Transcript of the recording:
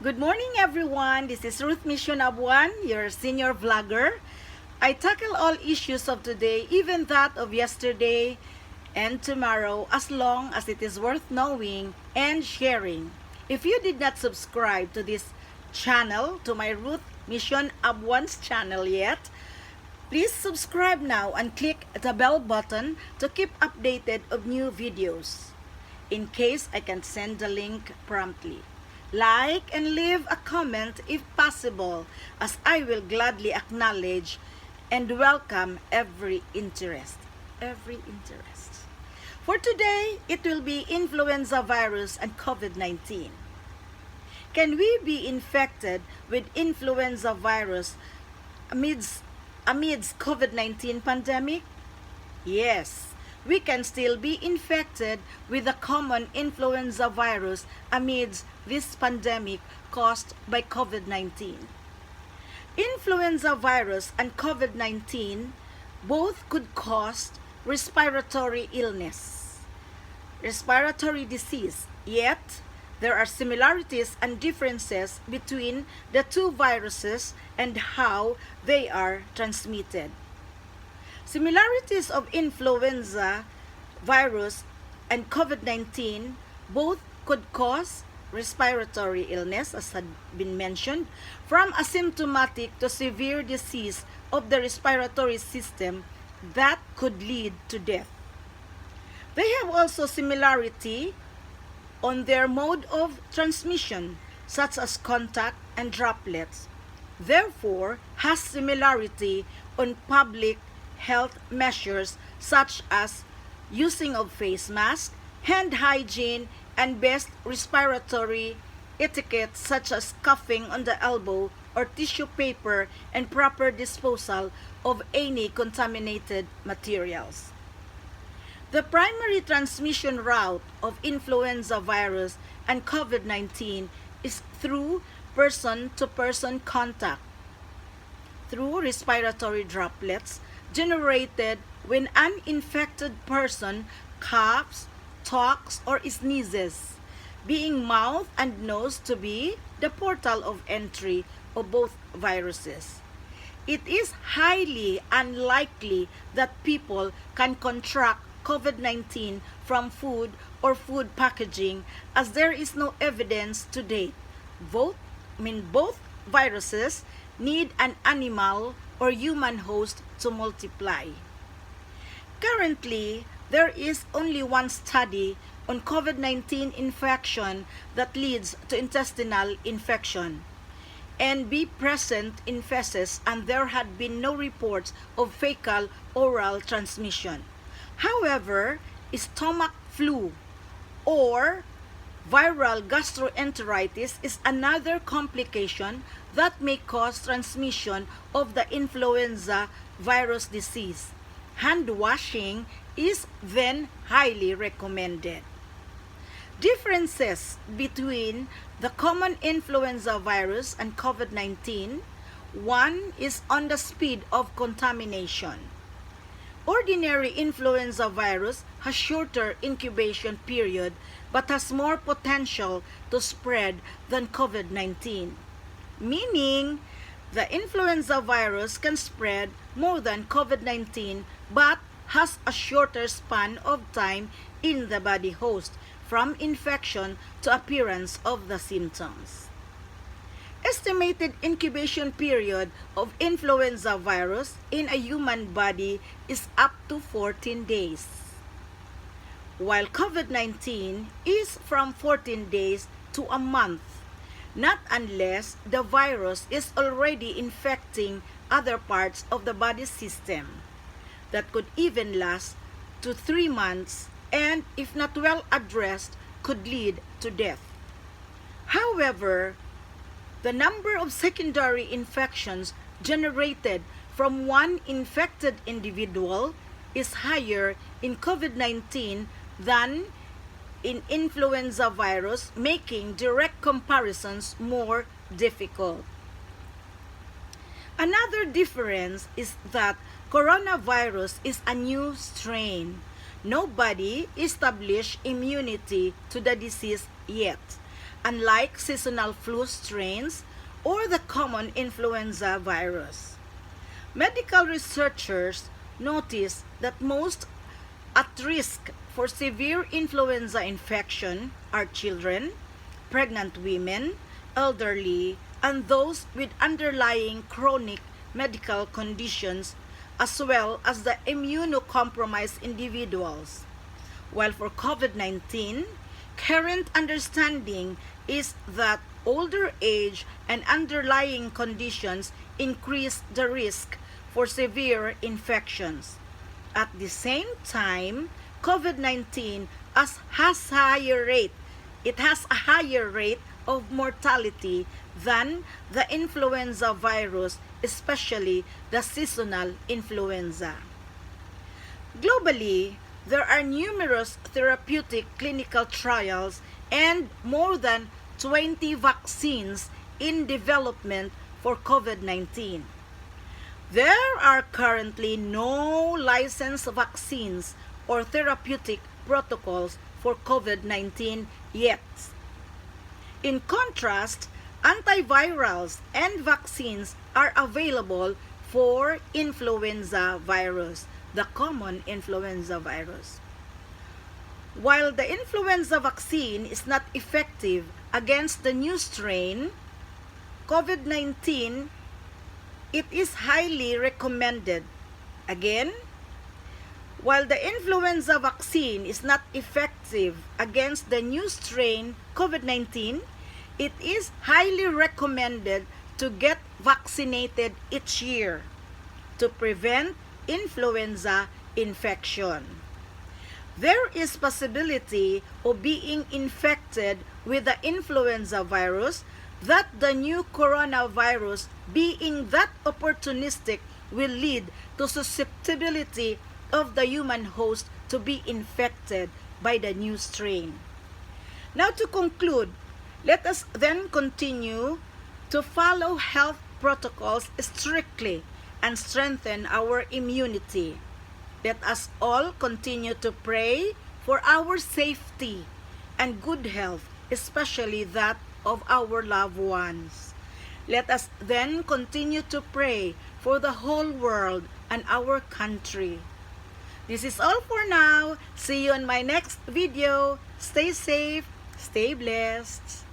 Good morning, everyone. This is Ruth Mission Abuan, your senior vlogger. I tackle all issues of today, even that of yesterday and tomorrow, as long as it is worth knowing and sharing. If you did not subscribe to this channel, to my Ruth Mission Abuan's channel yet, please subscribe now and click the bell button to keep updated of new videos, in case I can send the link promptly. Like and leave a comment if possible, as I will gladly acknowledge and welcome every interest. For today, it will be influenza virus and COVID-19. Can we be infected with influenza virus amidst COVID-19 pandemic? Yes. We can still be infected with the common influenza virus amidst this pandemic caused by COVID-19. Influenza virus and COVID-19 both could cause respiratory illness, respiratory disease, yet there are similarities and differences between the two viruses and how they are transmitted. Similarities of influenza virus and COVID-19 both could cause respiratory illness, as had been mentioned, from asymptomatic to severe disease of the respiratory system that could lead to death. They have also similarity on their mode of transmission, such as contact and droplets. Therefore, has similarity on public health measures such as using of face mask, hand hygiene, and best respiratory etiquette such as coughing on the elbow or tissue paper and proper disposal of any contaminated materials. The primary transmission route of influenza virus and COVID-19 is through person-to-person contact, through respiratory droplets generated when an infected person coughs, talks, or sneezes, being mouth and nose to be the portal of entry of both viruses. It is highly unlikely that people can contract COVID-19 from food or food packaging, as there is no evidence to date. Both viruses need an animal or human host to multiply. Currently, there is only one study on COVID-19 infection that leads to intestinal infection and be present in feces, and there had been no reports of fecal oral transmission. However, stomach flu or viral gastroenteritis is another complication that may cause transmission of the influenza virus disease. Hand washing is then highly recommended. Differences between the common influenza virus and COVID-19. One is on the speed of contamination. Ordinary influenza virus has shorter incubation period but has more potential to spread than COVID-19, meaning the influenza virus can spread more than COVID-19 but has a shorter span of time in the body host from infection to appearance of the symptoms. Estimated incubation period of influenza virus in a human body is up to 14 days, while COVID-19 is from 14 days to a month, not unless the virus is already infecting other parts of the body system. That could even last to 3 months and, if not well addressed, could lead to death. However, the number of secondary infections generated from one infected individual is higher in COVID-19 than in influenza virus, making direct comparisons more difficult. Another difference is that coronavirus is a new strain. Nobody established immunity to the disease yet. unlike seasonal flu strains or the common influenza virus. Medical researchers notice that most at risk for severe influenza infection are children, pregnant women, elderly, and those with underlying chronic medical conditions, as well as the immunocompromised individuals. While for COVID-19, current understanding is that older age and underlying conditions increase the risk for severe infections. At the same time, COVID-19 has a higher rate of mortality than the influenza virus, especially the seasonal influenza. Globally, there are numerous therapeutic clinical trials and more than 20 vaccines in development for COVID-19. There are currently no licensed vaccines or therapeutic protocols for COVID-19 yet. In contrast, antivirals and vaccines are available for influenza virus, the common influenza virus. While the influenza vaccine is not effective against the new strain, COVID-19, it is highly recommended. Again, while the influenza vaccine is not effective against the new strain COVID-19, it is highly recommended to get vaccinated each year to prevent influenza infection. There is possibility of being infected with the influenza virus that the new coronavirus, being that opportunistic, will lead to susceptibility of the human host to be infected by the new strain. Now to conclude, let us then continue to follow health protocols strictly and strengthen our immunity. Let us all continue to pray for our safety and good health, especially that of our loved ones. Let us then continue to pray for the whole world and our country. This is all for now. See you in my next video. Stay safe, stay blessed.